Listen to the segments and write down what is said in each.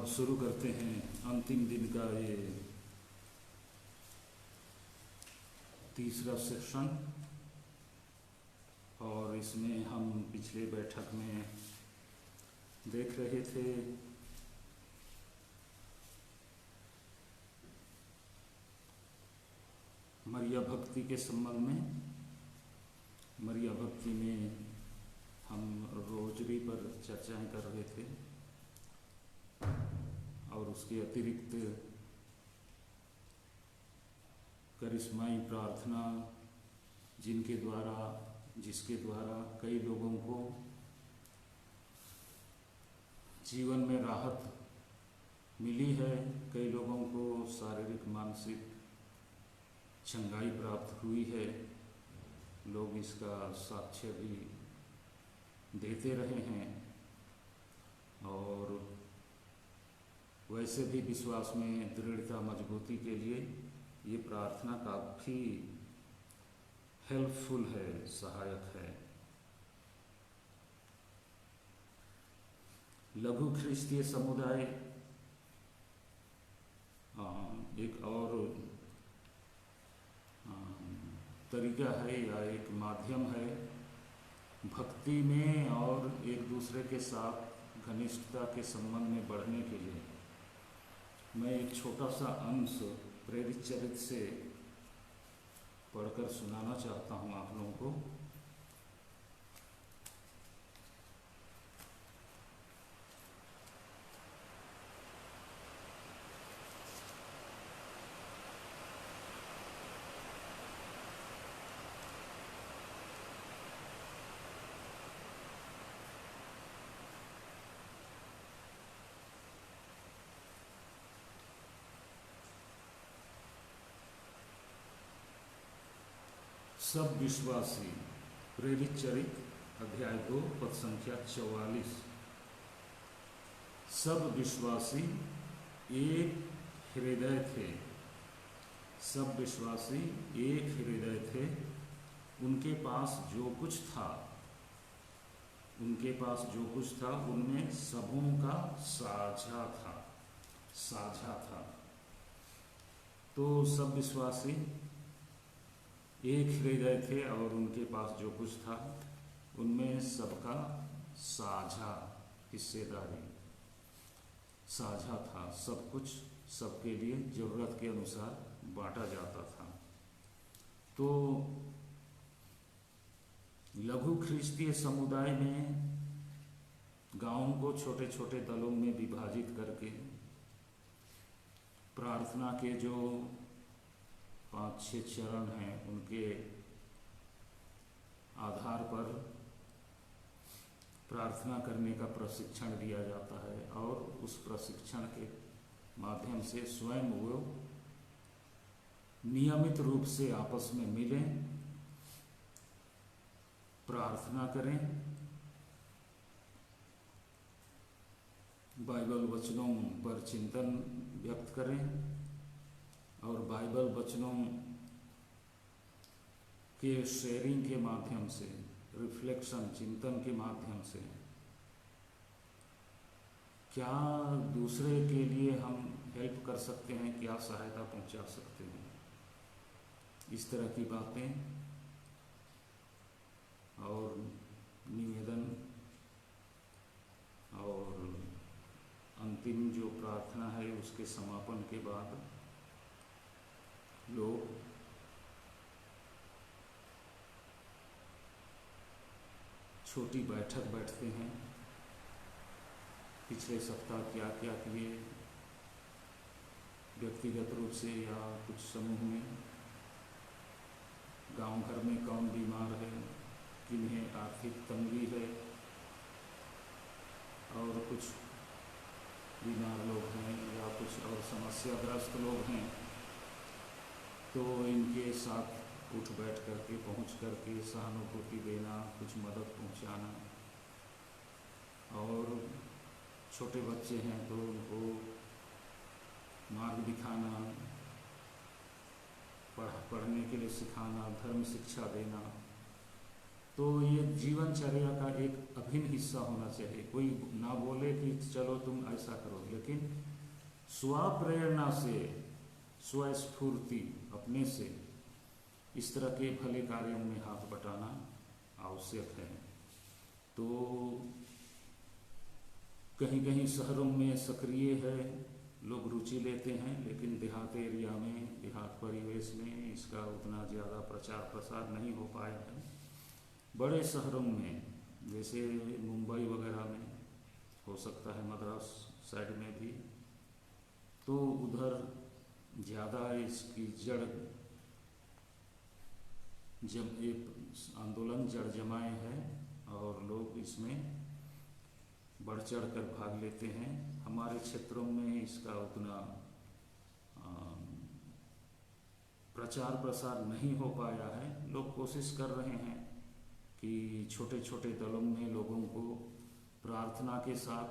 अब शुरू करते हैं अंतिम दिन का ये तीसरा सेक्शन। और इसमें हम पिछले बैठक में देख रहे थे मरिया भक्ति के संबंध में। मरिया भक्ति में हम रोजरी पर चर्चाएं कर रहे थे और उसके अतिरिक्त करिश्माई प्रार्थना जिसके द्वारा कई लोगों को जीवन में राहत मिली है, कई लोगों को शारीरिक मानसिक चंगाई प्राप्त हुई है। लोग इसका साक्ष्य भी देते रहे हैं और वैसे भी विश्वास में दृढ़ता मजबूती के लिए ये प्रार्थना काफ़ी हेल्पफुल है, सहायक है। लघु ख्रिस्तीय समुदाय एक और तरीका है या एक माध्यम है भक्ति में और एक दूसरे के साथ घनिष्ठता के संबंध में बढ़ने के लिए। मैं एक छोटा सा अंश प्रेरित चरित्र से पढ़कर सुनाना चाहता हूँ आप लोगों को। सब विश्वासी, प्रेरित चरित्र अध्याय 2 पद संख्या 44। सब विश्वासी एक हृदय थे, सब विश्वासी एक हृदय थे। उनके पास जो कुछ था उनमें सबों का साझा था। तो सब विश्वासी एक हृदय थे और उनके पास जो कुछ था उनमें सबका साझा हिस्सेदारी साझा था। सब कुछ सबके लिए जरूरत के अनुसार बांटा जाता था। तो लघु ख्रिस्तीय समुदाय में गांवों को छोटे छोटे दलों में विभाजित करके प्रार्थना के जो 5-6 चरण हैं उनके आधार पर प्रार्थना करने का प्रशिक्षण दिया जाता है और उस प्रशिक्षण के माध्यम से स्वयं वो नियमित रूप से आपस में मिलें, प्रार्थना करें, बाइबल वचनों पर चिंतन व्यक्त करें और बाइबल वचनों के शेयरिंग के माध्यम से, रिफ्लेक्शन चिंतन के माध्यम से क्या दूसरे के लिए हम हेल्प कर सकते हैं, क्या सहायता पहुंचा सकते हैं, इस तरह की बातें और निवेदन। और अंतिम जो प्रार्थना है उसके समापन के बाद लोग छोटी बैठक बैठते हैं। पिछले सप्ताह क्या क्या किए, व्यक्तिगत रूप से या कुछ समूह में, गांव घर में कौन बीमार है, किन्हें आर्थिक तंगी है और कुछ बीमार लोग हैं या कुछ और समस्याग्रस्त लोग हैं, तो इनके साथ उठ बैठ करके पहुँच करके सहानुभूति देना, कुछ मदद पहुँचाना। और छोटे बच्चे हैं तो उनको मार्ग दिखाना, पढ़ने के लिए सिखाना, धर्म शिक्षा देना, तो ये जीवनचर्या का एक अभिन्न हिस्सा होना चाहिए। कोई ना बोले कि चलो तुम ऐसा करो, लेकिन स्वप्रेरणा से, स्वस्फूर्ति अपने से इस तरह के भले कार्यों में हाथ बटाना आवश्यक है। तो कहीं कहीं शहरों में सक्रिय है, लोग रुचि लेते हैं, लेकिन देहात एरिया में, देहात परिवेश में इसका उतना ज़्यादा प्रचार प्रसार नहीं हो पाया है। बड़े शहरों में जैसे मुंबई वगैरह में हो सकता है, मद्रास साइड में भी, तो उधर ज़्यादा इसकी आंदोलन जड़ जमाए है और लोग इसमें बढ़ चढ़ कर भाग लेते हैं। हमारे क्षेत्रों में इसका उतना प्रचार प्रसार नहीं हो पाया है। लोग कोशिश कर रहे हैं कि छोटे छोटे दलों में लोगों को प्रार्थना के साथ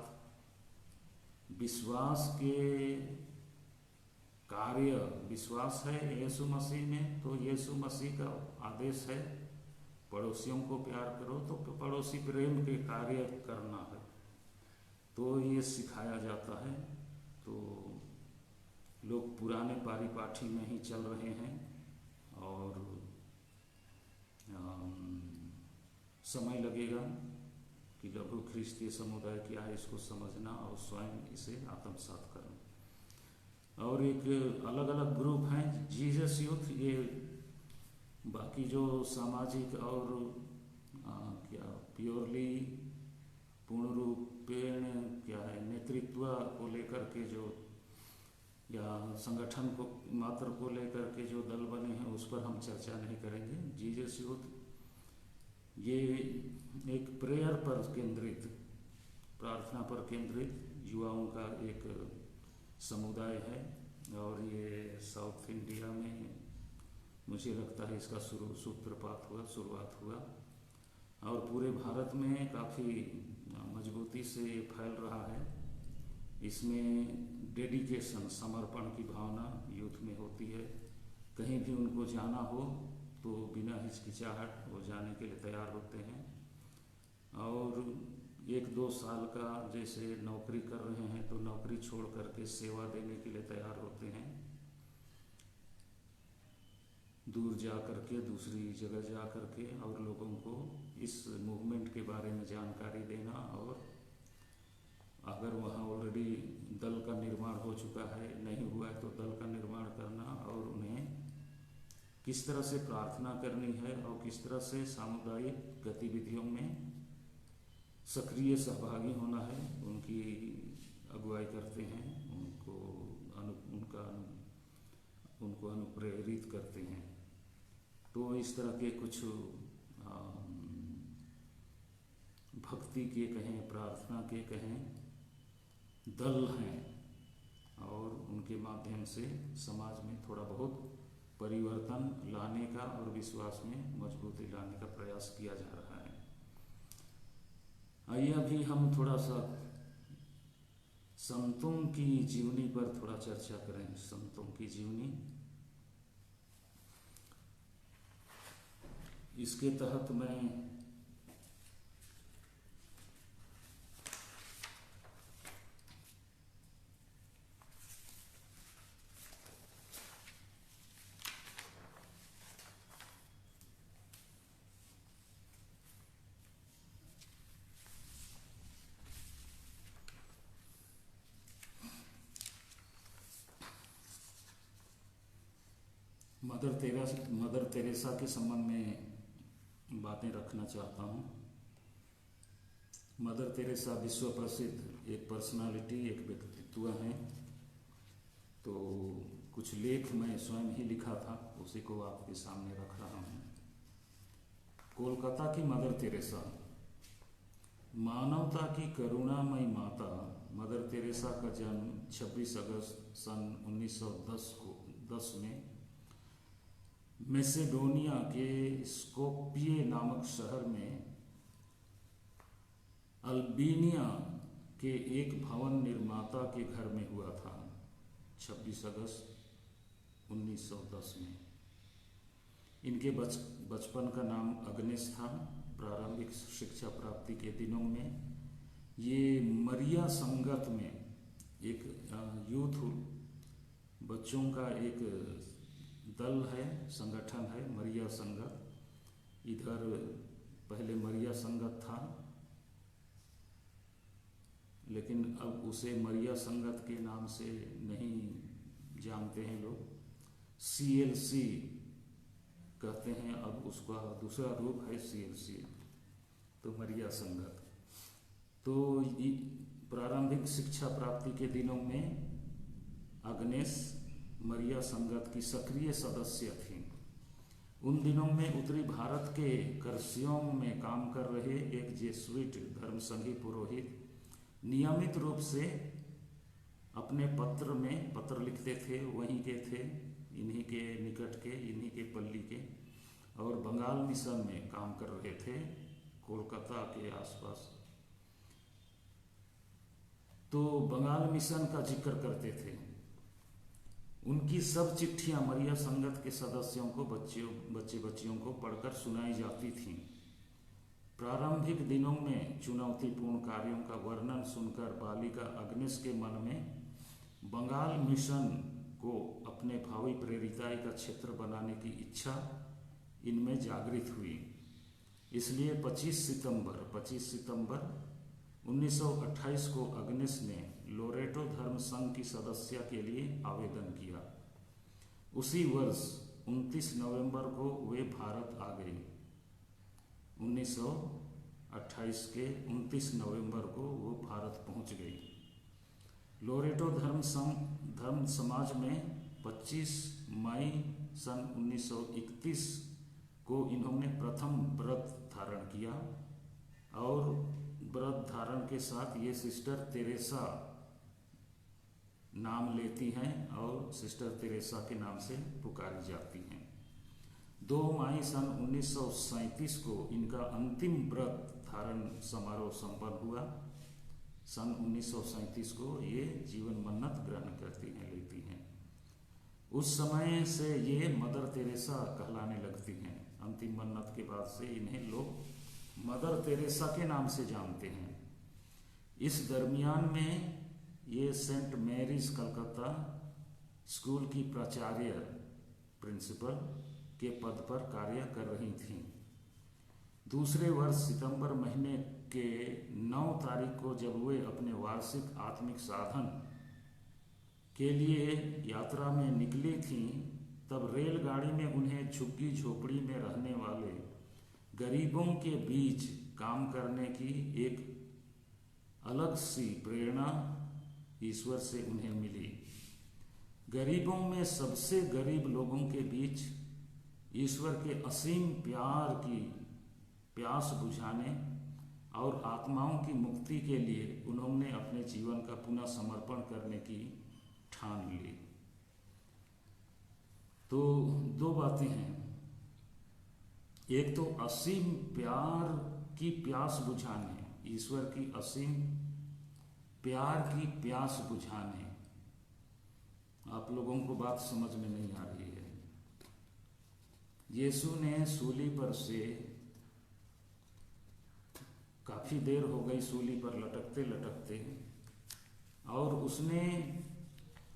विश्वास के कार्य, विश्वास है यीशु मसीह में, तो यीशु मसीह का आदेश है पड़ोसियों को प्यार करो, तो पड़ोसी प्रेम के कार्य करना है, तो ये सिखाया जाता है। तो लोग पुराने पारिपाठी में ही चल रहे हैं और समय लगेगा कि लघु ख्रिस्तीय समुदाय क्या है इसको समझना और स्वयं इसे आत्मसात करना। और एक अलग अलग ग्रुप हैं जीसस यूथ, ये बाकी जो सामाजिक और क्या प्योरली पूर्ण रूपेण क्या है नेतृत्व को लेकर के जो, या संगठन को मात्र को लेकर के जो दल बने हैं उस पर हम चर्चा नहीं करेंगे। जीसस यूथ ये एक प्रेयर पर केंद्रित, प्रार्थना पर केंद्रित युवाओं का एक समुदाय है और ये साउथ इंडिया में मुझे लगता है इसका शुरुआत हुआ और पूरे भारत में काफ़ी मजबूती से फैल रहा है। इसमें डेडिकेशन, समर्पण की भावना यूथ में होती है। कहीं भी उनको जाना हो तो बिना हिचकिचाहट वो जाने के लिए तैयार होते हैं और 1-2 साल का जैसे नौकरी कर रहे हैं तो नौकरी छोड़ करके सेवा देने के लिए तैयार होते हैं, दूर जा करके, दूसरी जगह जा करके, और लोगों को इस मूवमेंट के बारे में जानकारी देना, और अगर वहाँ ऑलरेडी दल का निर्माण हो चुका है, नहीं हुआ है तो दल का निर्माण करना और उन्हें किस तरह से प्रार्थना करनी है और किस तरह से सामुदायिक गतिविधियों में सक्रिय सहभागी होना है, उनकी अगुवाई करते हैं, उनको अनुप्रेरित करते हैं। तो इस तरह के कुछ भक्ति के कहें, प्रार्थना के कहें, दल हैं और उनके माध्यम से समाज में थोड़ा बहुत परिवर्तन लाने का और विश्वास में मजबूती लाने का प्रयास किया जा रहा है। आइए अभी हम थोड़ा सा संतों की जीवनी पर थोड़ा चर्चा करें। संतों की जीवनी, इसके तहत मैं मदर तेरेसा के संबंध में बातें रखना चाहता हूँ। मदर तेरेसा विश्व प्रसिद्ध एक पर्सनालिटी, एक व्यक्तित्व हैं। तो कुछ लेख मैं स्वयं ही लिखा था, उसी को आपके सामने रख रहा हूँ। कोलकाता की मदर तेरेसा, मानवता की करुणामयी माता मदर तेरेसा का जन्म 26 अगस्त सन 1910 में मैसेडोनिया के स्कोपिये नामक शहर में अल्बेनिया के एक भवन निर्माता के घर में हुआ था 26 अगस्त 1910 में। इनके बचपन का नाम अग्नेस था। प्रारंभिक शिक्षा प्राप्ति के दिनों में ये मरिया संगत में एक यूथ बच्चों का एक दल है, संगठन है मरिया संगत। इधर पहले मरिया संगत था, लेकिन अब उसे मरिया संगत के नाम से नहीं जानते हैं लोग, CLC कहते हैं। अब उसका दूसरा रूप है CLC, तो मरिया संगत। तो प्रारंभिक शिक्षा प्राप्ति के दिनों में अग्नेस मरिया संगत की सक्रिय सदस्य थी। उन दिनों में उत्तरी भारत के कर्सियों में काम कर रहे एक जेसुइट धर्मसंघी पुरोहित नियमित रूप से अपने पत्र लिखते थे, वहीं के थे, इन्हीं के निकट के, इन्हीं के पल्ली के, और बंगाल मिशन में काम कर रहे थे कोलकाता के आसपास। तो बंगाल मिशन का जिक्र करते थे। उनकी सब चिट्ठियां मरिया संगत के सदस्यों को, बच्चियों को पढ़कर सुनाई जाती थीं। प्रारंभिक दिनों में चुनौतीपूर्ण कार्यों का वर्णन सुनकर बालिका अग्नेस के मन में बंगाल मिशन को अपने भावी प्रेरिताई का क्षेत्र बनाने की इच्छा इनमें जागृत हुई। इसलिए 25 सितंबर 1928 को अग्नेस ने लोरेटो धर्म संघ की सदस्या के लिए आवेदन किया। उसी वर्ष 29 नवंबर को वे भारत आ गई। 1928 के 29 नवंबर को वो भारत पहुंच गई। लोरेटो धर्म समाज में 25 मई सन 1931 को इन्होंने प्रथम व्रत धारण किया, और व्रत धारण के साथ ये सिस्टर तेरेसा नाम लेती हैं और सिस्टर तेरेसा के नाम से पुकारी जाती हैं। 2 मई सन 1937 को इनका अंतिम व्रत धारण समारोह संपन्न हुआ। सन 1937 को ये जीवन मन्नत ग्रहण करती हैं, लेती हैं। उस समय से ये मदर तेरेसा कहलाने लगती हैं। अंतिम मन्नत के बाद से इन्हें लोग मदर तेरेसा के नाम से जानते हैं। इस दरमियान में ये सेंट मैरीज कलकत्ता स्कूल की प्राचार्य, प्रिंसिपल के पद पर कार्य कर रही थीं। दूसरे वर्ष सितंबर महीने के 9 तारीख को जब वे अपने वार्षिक आत्मिक साधन के लिए यात्रा में निकली थीं, तब रेलगाड़ी में उन्हें झुग्गी झोपड़ी में रहने वाले गरीबों के बीच काम करने की एक अलग सी प्रेरणा ईश्वर से उन्हें मिली। गरीबों में सबसे गरीब लोगों के बीच ईश्वर के असीम प्यार की प्यास बुझाने और आत्माओं की मुक्ति के लिए उन्होंने अपने जीवन का पुनः समर्पण करने की ठान ली। तो 2 बातें हैं। एक तो असीम प्यार की प्यास बुझाने, ईश्वर की असीम प्यार की प्यास बुझाने। आप लोगों को बात समझ में नहीं आ रही है। यीशु ने सूली पर से, काफी देर हो गई सूली पर लटकते लटकते, और उसने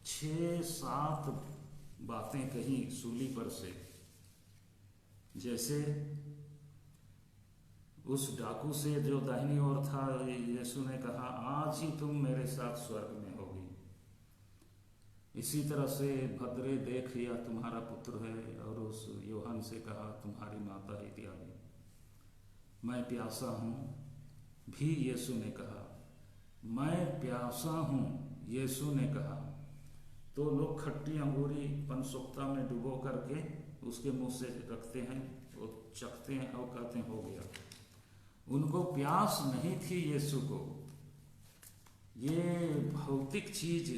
6-7 बातें कही सूली पर से। जैसे उस डाकू से जो दाहिनी ओर था, यीशु ने कहा, आज ही तुम मेरे साथ स्वर्ग में होगी। इसी तरह से भद्रे देख, या तुम्हारा पुत्र है, और उस यूहन्ना से कहा, तुम्हारी माता इत्यादि। मैं प्यासा हूँ भी यीशु ने कहा, मैं प्यासा हूँ यीशु ने कहा। तो लोग खट्टी अंगूरी पनसुक्ता में डुबो करके उसके मुंह से रखते हैं, वो चखते हैं और कहते हैं हो गया। उनको प्यास नहीं थी यीशु को, ये भौतिक चीज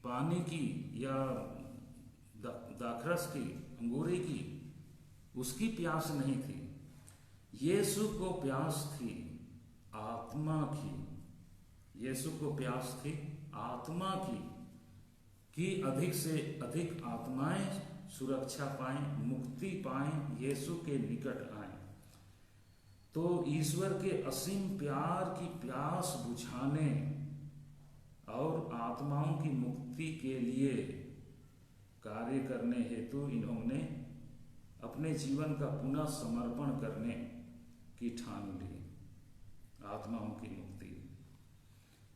पानी की या दाखरस की, अंगूरी की, उसकी प्यास नहीं थी। यीशु को प्यास थी आत्मा की। यीशु को प्यास थी आत्मा की, कि अधिक से अधिक आत्माएं सुरक्षा पाएं, मुक्ति पाएं, यीशु के निकट आएं। तो ईश्वर के असीम प्यार की प्यास बुझाने और आत्माओं की मुक्ति के लिए कार्य करने हेतु इन्होंने अपने जीवन का पुनः समर्पण करने की ठान ली। आत्माओं की मुक्ति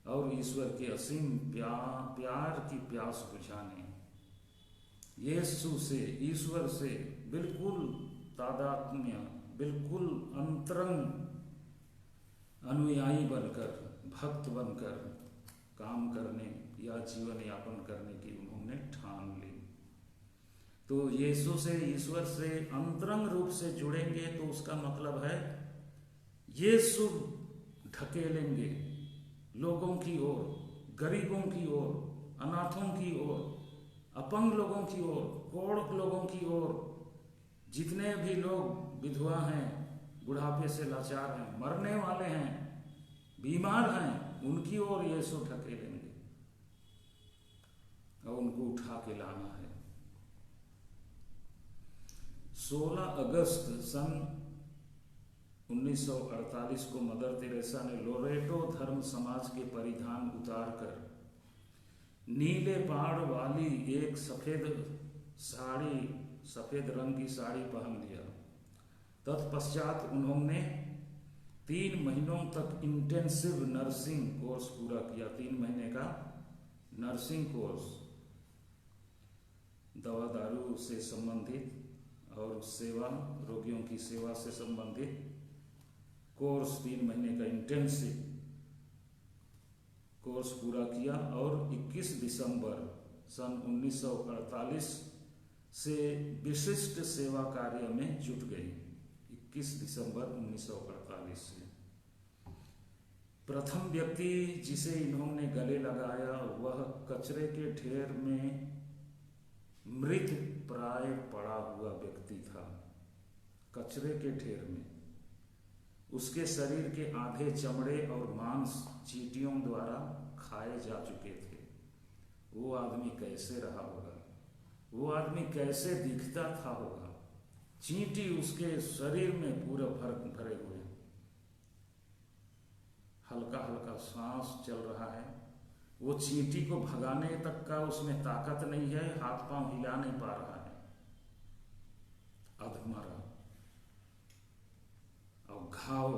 और ईश्वर के असीम प्यार की प्यास बुझाने, यीशु से, ईश्वर से बिल्कुल तादात्म्य, बिल्कुल अंतरंग अनुयायी बनकर, भक्त बनकर काम करने या जीवन यापन करने की उन्होंने ठान ली। तो यीशु से, ईश्वर से अंतरंग रूप से जुड़ेंगे तो उसका मतलब है यीशु ढकेलेंगे लोगों की ओर, गरीबों की ओर, अनाथों की ओर, अपंग लोगों की ओर, कोढ़ लोगों की ओर, जितने भी लोग विधवा हैं, बुढ़ापे से लाचार हैं, मरने वाले हैं, बीमार हैं, उनकी ओर यीशु ढकेलेंगे और उनको उठा के लाना है। 16 अगस्त सन 1948 को मदर तेरेसा ने लोरेटो धर्म समाज के परिधान उतारकर नीले पाड़ वाली एक सफेद रंग की साड़ी पहन लिया। तत्पश्चात उन्होंने 3 महीनों तक इंटेंसिव नर्सिंग कोर्स पूरा किया। 3 महीने का नर्सिंग कोर्स, दवा दारू से संबंधित और सेवा, रोगियों की सेवा से संबंधित कोर्स, 3 महीने का इंटेंसिव कोर्स पूरा किया और 21 दिसंबर सन 1948 से विशिष्ट सेवा कार्य में जुट गई। 21 दिसंबर 1948 से प्रथम व्यक्ति जिसे इन्होंने गले लगाया वह कचरे के ढेर में मृत प्राय पड़ा हुआ व्यक्ति था। कचरे के ढेर में उसके शरीर के आधे चमड़े और मांस चींटियों द्वारा खाए जा चुके थे। वो आदमी कैसे रहा होगा, वो आदमी कैसे दिखता था होगा। चींटी उसके शरीर में पूरा भरे हुए, हल्का हल्का सांस चल रहा है। वो चींटी को भगाने तक का उसमें ताकत नहीं है, हाथ पांव हिला नहीं पा रहा है, अधमरा और घाव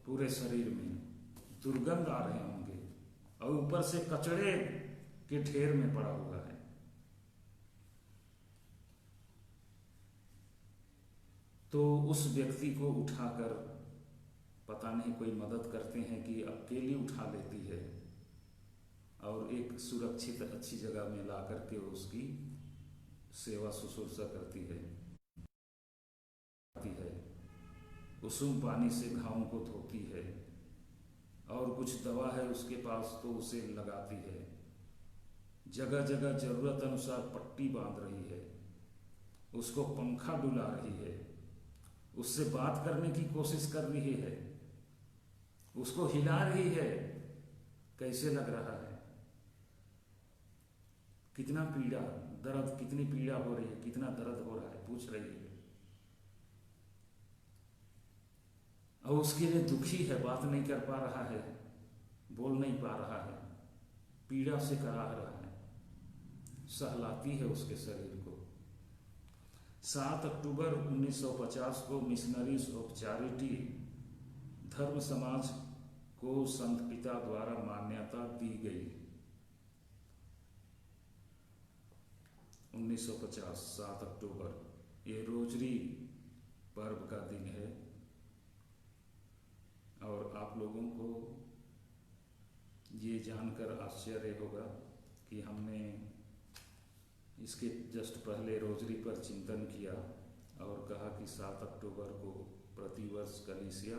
पूरे शरीर में, दुर्गंध आ रहे होंगे और ऊपर से कचड़े के ढेर में पड़ा हुआ है। तो उस व्यक्ति को उठाकर, पता नहीं कोई मदद करते हैं कि अकेली उठा लेती है और एक सुरक्षित अच्छी जगह में ला करके उसकी सेवा शुश्रूषा करती है। कुसुम पानी से घावों को धोती है और कुछ दवा है उसके पास तो उसे लगाती है। जगह जगह जरूरत अनुसार पट्टी बांध रही है, उसको पंखा डुला रही है, उससे बात करने की कोशिश कर रही है, उसको हिला रही है। कैसे लग रहा है, कितना पीड़ा, दर्द, कितनी पीड़ा हो रही है, कितना दर्द हो रहा है, पूछ रही है। और उसके लिए दुखी है, बात नहीं कर पा रहा है, बोल नहीं पा रहा है, पीड़ा से कराह रहा है, सहलाती है उसके शरीर को। 7 अक्टूबर 1950 को मिशनरीज ऑफ चैरिटी धर्म समाज को संत पिता द्वारा मान्यता दी गई। 1950 7 अक्टूबर, ये रोजरी पर्व का दिन है। और आप लोगों को ये जानकर आश्चर्य होगा कि हमने इसके जस्ट पहले रोजरी पर चिंतन किया और कहा कि 7 अक्टूबर को प्रतिवर्ष कलीसिया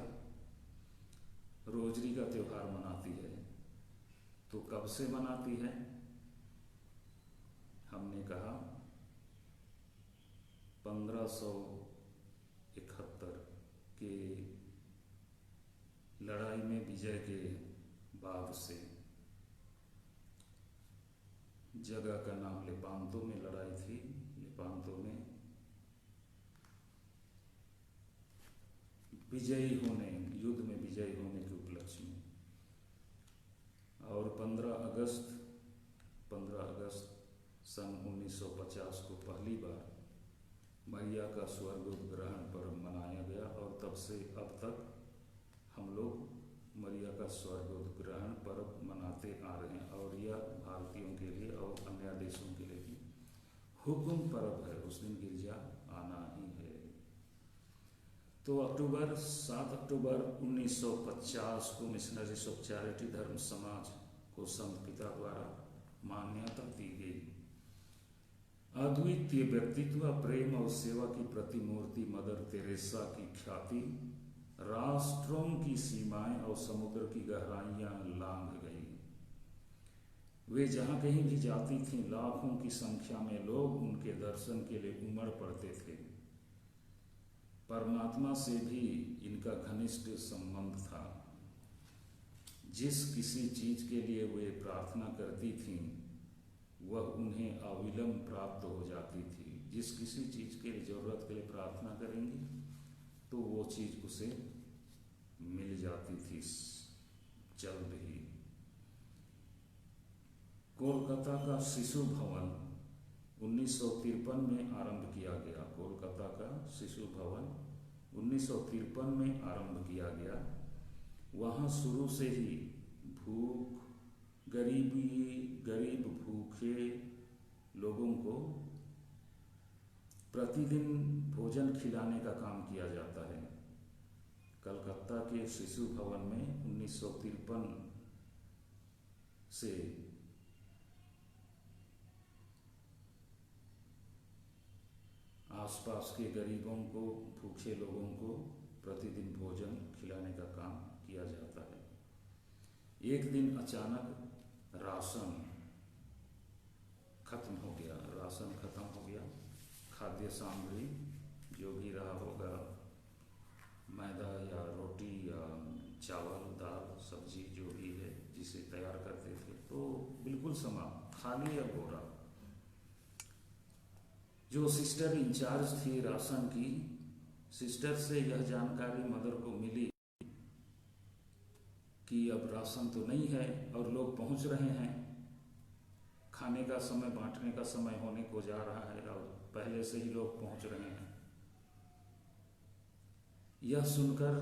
रोजरी का त्यौहार मनाती है। तो कब से मनाती है? हमने कहा 1571 के लड़ाई में विजय के बाद से। जगह का नाम लेपांतो में लड़ाई थी। लेपांतो में विजयी होने, युद्ध में विजयी होने के उपलक्ष्य में। और 15 अगस्त सन 1950 को पहली बार मरिया का स्वर्गोत्ग्रहण पर्व मनाया गया और तब से अब तक हम लोग मरिया का स्वर्गोत्ग्रहण पर्व मनाते आ रहे हैं। और यह भारतीयों के लिए और अन्य देशों के लिए भी हुक्म पर्व है, उस दिन गिरजा आना ही है। तो 7 अक्टूबर 1950 को मिशनरीज ऑफ चैरिटी धर्म समाज को संत पिता द्वारा मान्यता दी गई। अद्वितीय व्यक्तित्व, प्रेम और सेवा की प्रतिमूर्ति मदर तेरेसा की ख्याति राष्ट्रों की सीमाएं और समुद्र की गहराइयां लांघ गई। वे जहां कहीं भी जाती थीं, लाखों की संख्या में लोग उनके दर्शन के लिए उमड़ पड़ते थे। परमात्मा से भी इनका घनिष्ठ संबंध था। जिस किसी चीज के लिए वे प्रार्थना करती थीं, वह उन्हें अविलंब प्राप्त हो जाती थी। जिस किसी चीज के लिए जरूरत के लिए प्रार्थना करेंगी तो वो चीज उसे मिल जाती थी जल्द ही। कोलकाता का शिशु भवन 1953 में आरंभ किया गया। कोलकाता का शिशु भवन 1953 में आरंभ किया गया। वहाँ शुरू से ही गरीब भूखे लोगों को प्रतिदिन भोजन खिलाने का काम किया जाता है। कलकत्ता के शिशु भवन में 1953 से आसपास के गरीबों को, भूखे लोगों को प्रतिदिन भोजन खिलाने का काम किया जाता है। एक दिन अचानक राशन खत्म हो गया। खाद्य सामग्री जो भी रहा होगा, मैदा या रोटी या चावल, दाल, सब्जी जो भी है जिसे तैयार करते थे, तो बिल्कुल समाप्त, खाली अब हो रहा। जो सिस्टर इंचार्ज थी राशन की, सिस्टर से यह जानकारी मदर को मिली कि अब राशन तो नहीं है और लोग पहुंच रहे हैं, खाने का समय, बांटने का समय होने को जा रहा है और पहले से ही लोग पहुंच रहे हैं। यह सुनकर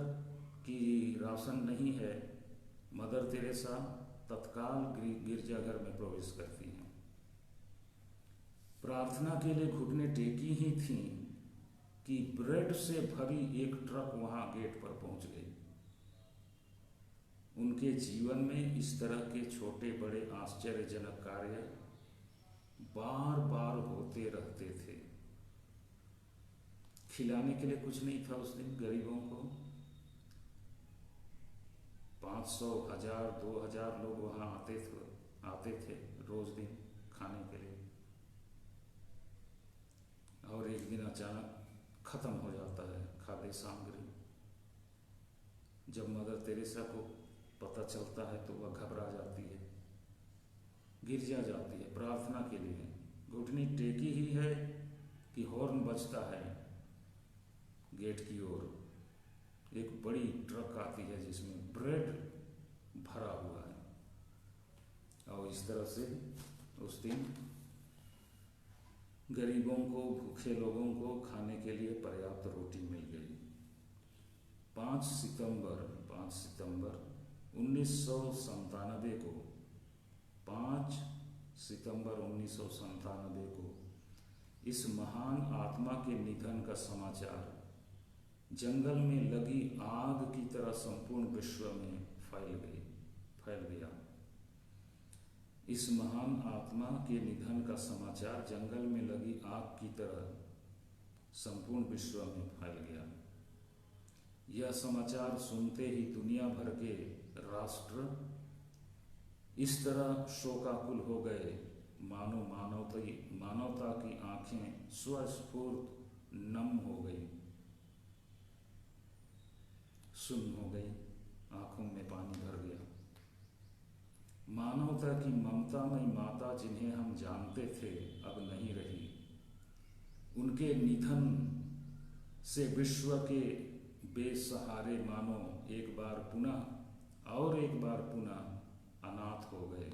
कि राशन नहीं है, मदर तेरेसा तत्काल गिरजाघर में प्रवेश करती हैं। प्रार्थना के लिए घुटने टेकी ही थीं कि ब्रेड से भरी एक ट्रक वहां गेट पर पहुंच गई। उनके जीवन में इस तरह के छोटे बड़े आश्चर्यजनक कार्य बार बार होते रहते थे। खिलाने के लिए कुछ नहीं था उस दिन गरीबों को। 500, 1000, 2000 लोग वहां आते थे रोज दिन खाने के लिए। और एक दिन अचानक खत्म हो जाता है खाद्य सामग्री। जब मदर तेरेसा को पता चलता है तो वह घबरा जाती है, गिरजा जाती है प्रार्थना के लिए। घुटनी टेकी ही है कि हॉर्न बजता है गेट की ओर। एक बड़ी ट्रक आती है जिसमें ब्रेड भरा हुआ है और इस तरह से उस दिन गरीबों को, भूखे लोगों को खाने के लिए पर्याप्त रोटी मिल गई। 5 सितंबर 1997 को 5 सितंबर 1997 को इस महान आत्मा के निधन का समाचार जंगल में लगी आग की तरह संपूर्ण विश्व में फैल गया। इस महान आत्मा के निधन का समाचार जंगल में लगी आग की तरह संपूर्ण विश्व में फैल गया। यह समाचार सुनते ही दुनिया भर के राष्ट्र इस तरह शोकाकुल हो गए, मानो मानवता की आंखें स्वस्फूर्त नम हो गई, सुन्न हो गई, आंखों में पानी भर गया। मानवता की ममतामयी माता जिन्हें हम जानते थे अब नहीं रही। उनके निधन से विश्व के बेसहारे मानो एक बार पुनः और एक बार पुनः अनाथ हो गए।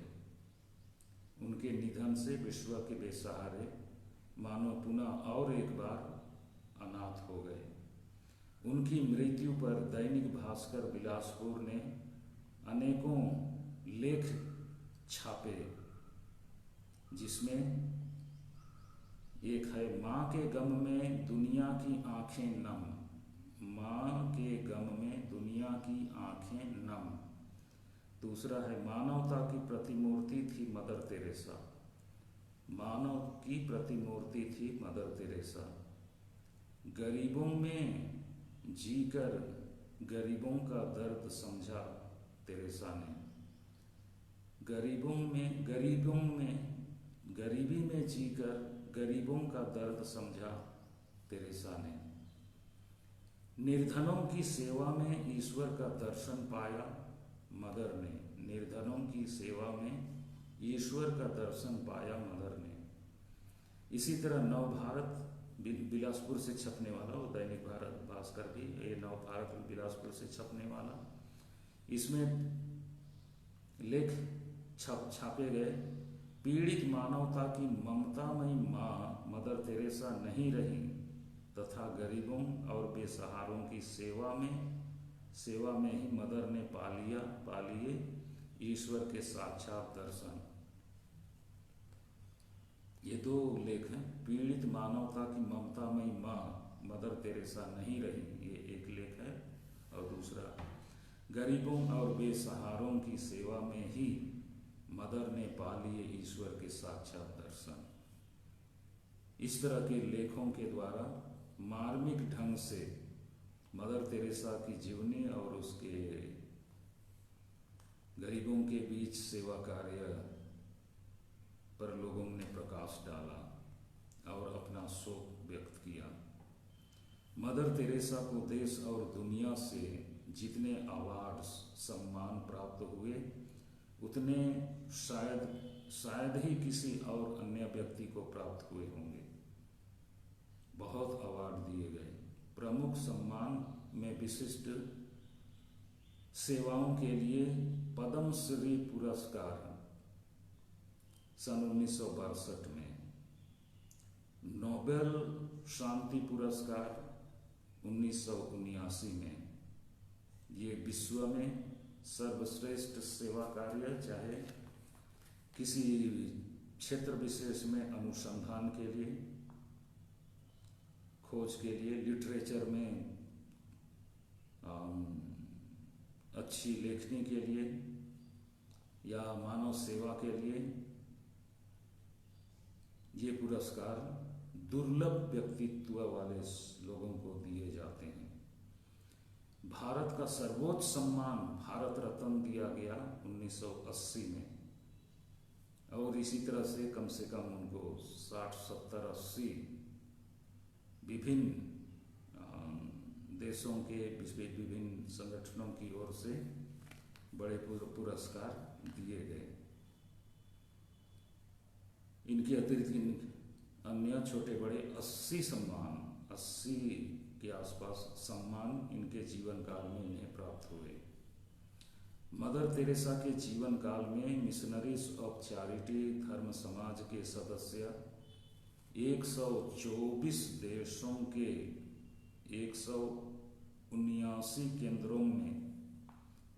उनके निधन से विश्व के बेसहारे मानो पुनः और एक बार अनाथ हो गए। उनकी मृत्यु पर दैनिक भास्कर बिलासपुर ने अनेकों लेख छापे, जिसमें एक है माँ के गम में दुनिया की आंखें नम, माँ के गम में दुनिया की आंखें नम। दूसरा है मानवता की प्रतिमूर्ति थी मदर तेरेसा, मानव की प्रतिमूर्ति थी मदर तेरेसा। गरीबों में जीकर गरीबों का दर्द समझा तेरेसा ने, गरीबी में जीकर गरीबों का दर्द समझा तेरेसा ने। निर्धनों की सेवा में ईश्वर का दर्शन पाया मदर ने, निर्धनों की सेवा में ईश्वर का दर्शन पाया मदर ने। इसी तरह नवभारत बिलासपुर से छपने वाला, वो दैनिक भारत भास्कर भी, ये नवभारत बिलासपुर से छपने वाला, इसमें लेख छापे गए। पीड़ित मानवता की ममतामयी माँ मदर तेरेसा नहीं रही तथा गरीबों और बेसहारों की सेवा में ही मदर ने पा लिए ईश्वर के साक्षात दर्शन। ये दो लेख हैं। पीड़ित मानवता की ममतामयी माँ मदर तेरेसा नहीं रही, ये एक लेख है, और दूसरा गरीबों और बेसहारों की सेवा में ही मदर ने पा लिए ईश्वर के साक्षात दर्शन। इस तरह के लेखों के द्वारा मार्मिक ढंग से मदर तेरेसा की जीवनी और उसके गरीबों के बीच सेवा कार्य पर लोगों ने प्रकाश डाला और अपना शोक व्यक्त किया। मदर तेरेसा को देश और दुनिया से जितने अवार्ड सम्मान प्राप्त हुए उतने शायद ही किसी और अन्य व्यक्ति को प्राप्त हुए होंगे। बहुत अवार्ड दिए गए। प्रमुख सम्मान में विशिष्ट सेवाओं के लिए पद्म श्री पुरस्कार सन 1962 में, नोबेल शांति पुरस्कार 1979 में। ये विश्व में सर्वश्रेष्ठ सेवा कार्य, चाहे किसी क्षेत्र विशेष में अनुसंधान के लिए, खोज के लिए, लिटरेचर में अच्छी लेखनी के लिए या मानव सेवा के लिए, ये पुरस्कार दुर्लभ व्यक्तित्व वाले लोगों को दिए जाते हैं। भारत का सर्वोच्च सम्मान भारत रत्न दिया गया 1980 में, और इसी तरह से कम उनको 60, 70, 80 विभिन्न देशों के विभिन्न संगठनों की ओर से बड़े पुरस्कार दिए गए। इनके अतिरिक्त अन्य छोटे बड़े 80 के आसपास सम्मान इनके जीवन काल में इन्हें प्राप्त हुए। मदर तेरेसा के जीवन काल में मिशनरीज ऑफ चैरिटी धर्म समाज के सदस्य 124 देशों के 179 केंद्रों में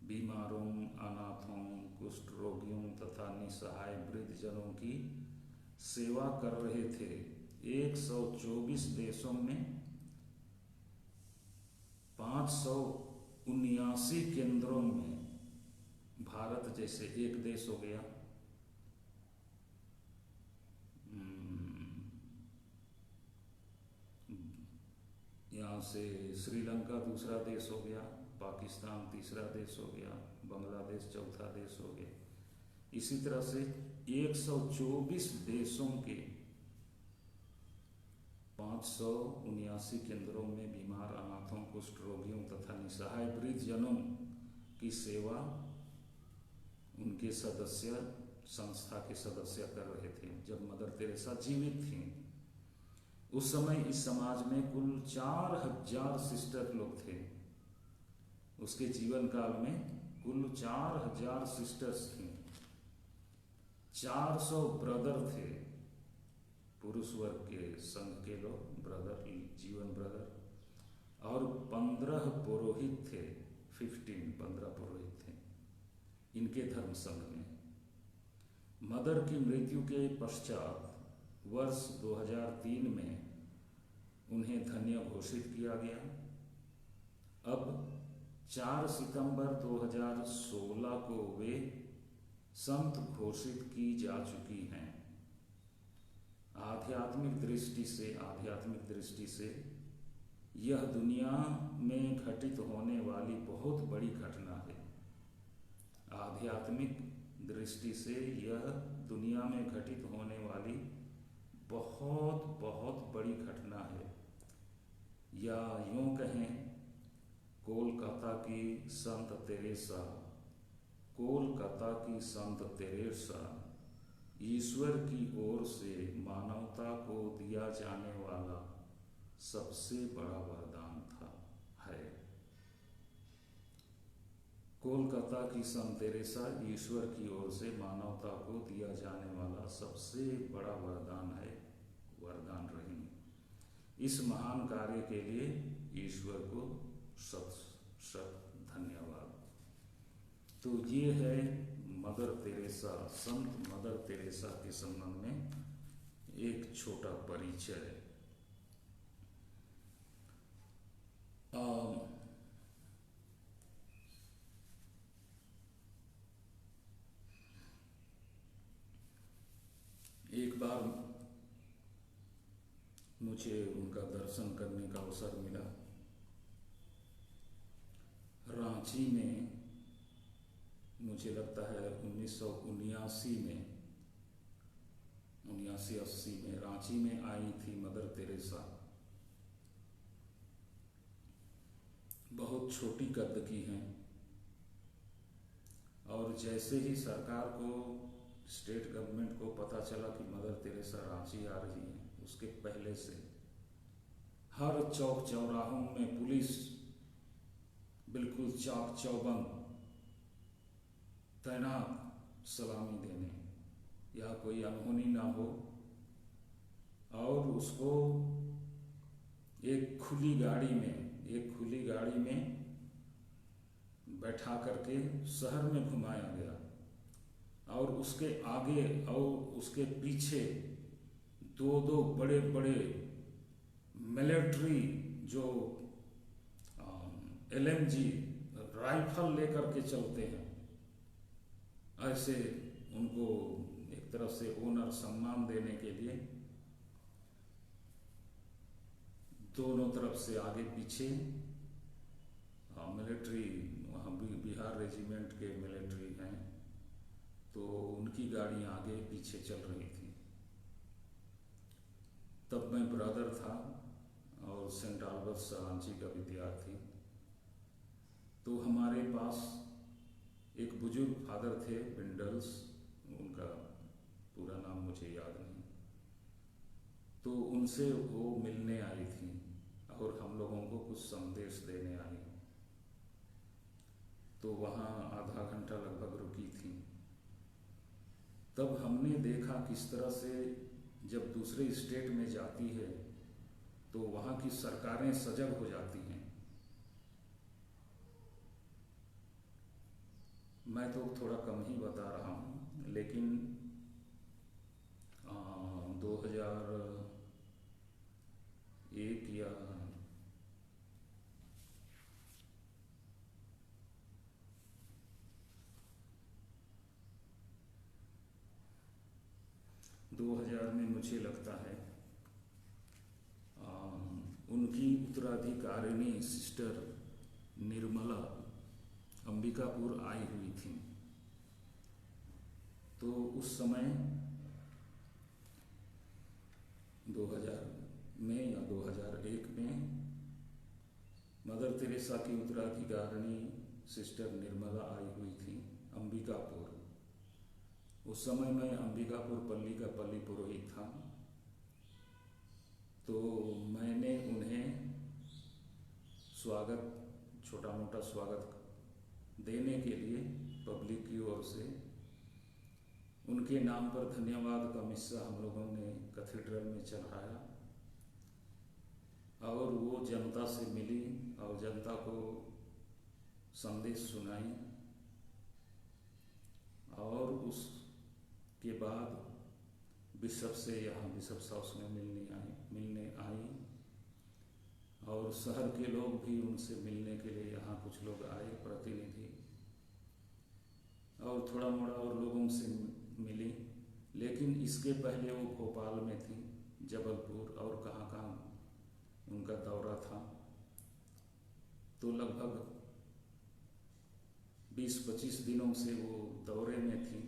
बीमारों, अनाथों, कुष्ठ रोगियों तथा निसहाय वृद्धजनों की सेवा कर रहे थे। 124 देशों में 579 केंद्रों में, भारत जैसे एक देश हो गया, यहाँ से श्रीलंका दूसरा देश हो गया, पाकिस्तान तीसरा देश हो गया, बांग्लादेश चौथा देश हो गया। इसी तरह से 124 देशों के 579 केंद्रों में बीमार, अनाथों, कुष्ठ रोगियों तथा निसहाय वृद्धजनों की सेवा उनके सदस्य, संस्था के सदस्य कर रहे थे जब मदर तेरेसा जीवित थीं। उस समय इस समाज में कुल 4000 सिस्टर लोग थे। उसके जीवन काल में कुल 4000 सिस्टर्स थीं, 400 ब्रदर थे, पुरुष वर्ग के संघ के लोग, ब्रदर, जीवन ब्रदर, और 15 पुरोहित थे, 15 पुरोहित थे इनके धर्म संघ में। मदर की मृत्यु के पश्चात वर्ष 2003 में उन्हें धन्य घोषित किया गया। अब 4 सितंबर 2016 को वे संत घोषित की जा चुकी हैं। आध्यात्मिक दृष्टि से यह दुनिया में घटित होने वाली बहुत बड़ी घटना है। आध्यात्मिक दृष्टि से यह दुनिया में घटित होने वाली बहुत बहुत बड़ी घटना है, या यूं कहें, कोलकाता की संत तेरेसा ईश्वर की ओर से मानवता को दिया जाने वाला सबसे बड़ा वरदान है। कोलकाता की संत तेरेसा ईश्वर की ओर से मानवता को दिया जाने वाला सबसे बड़ा वरदान रही। इस महान कार्य के लिए ईश्वर को शत धन्यवाद। तो ये है मदर तेरेसा, संत मदर तेरेसा के संबंध में एक छोटा परिचय। एक बार मुझे उनका दर्शन करने का अवसर मिला। रांची में, मुझे लगता है 1979 में, 79-80 में रांची में आई थी मदर तेरेसा। बहुत छोटी कद की हैं, और जैसे ही सरकार को, स्टेट गवर्नमेंट को पता चला कि मदर तेरेसा रांची आ रही है, उसके पहले से हर चौक चौराहों में पुलिस बिल्कुल चाक चौबंद तैनात सलामी देने, या कोई अनहोनी ना हो, और उसको एक खुली गाड़ी में बैठा करके शहर में घुमाया गया, और उसके आगे और उसके पीछे दो बड़े बड़े मिलिट्री जो LMG राइफल लेकर के चलते हैं, ऐसे उनको एक तरफ से ऑनर सम्मान देने के लिए दोनों तरफ से आगे पीछे मिलिट्री, वहाँ बिहार रेजिमेंट के मिलिट्री हैं, तो उनकी गाड़ियाँ आगे पीछे चल रही थी। तब मैं ब्रदर था और सेंट आल्बर्ट्स रांची का विद्यार्थी। तो हमारे पास एक बुजुर्ग फादर थे, बिंडल्स, उनका पूरा नाम मुझे याद नहीं, तो उनसे वो मिलने आई थी और हम लोगों को कुछ संदेश देने आई। तो वहाँ आधा घंटा लगभग रुकी थी। तब हमने देखा किस तरह से जब दूसरे स्टेट में जाती है तो वहाँ की सरकारें सजग हो जाती हैं। मैं तो थोड़ा कम ही बता रहा हूँ, लेकिन 2001 या 2000 में मुझे लगता है उनकी उत्तराधिकारिणी सिस्टर निर्मला अंबिकापुर आई हुई थी। तो उस समय 2000 में या 2001 में मदर तेरेसा की उत्तराधिकारिणी सिस्टर निर्मला आई हुई थी अंबिकापुर। उस समय मैं अंबिकापुर पल्ली का पल्ली पुरोहित था। तो मैंने उन्हें स्वागत छोटा मोटा स्वागत देने के लिए पब्लिक की ओर से उनके नाम पर धन्यवाद का मिस्सा हम लोगों ने कैथेड्रल में चढ़ाया और वो जनता से मिली और जनता को संदेश सुनाई। और उसके बाद बिशप से यहाँ बिशप हाउस में मिलने आई और शहर के लोग भी उनसे मिलने के लिए यहाँ कुछ लोग आए, प्रतिनिधि, और थोड़ा मोड़ा और लोगों से मिली। लेकिन इसके पहले वो भोपाल में थी, जबलपुर और कहाँ उनका दौरा था। तो लगभग 20-25 दिनों से वो दौरे में थी।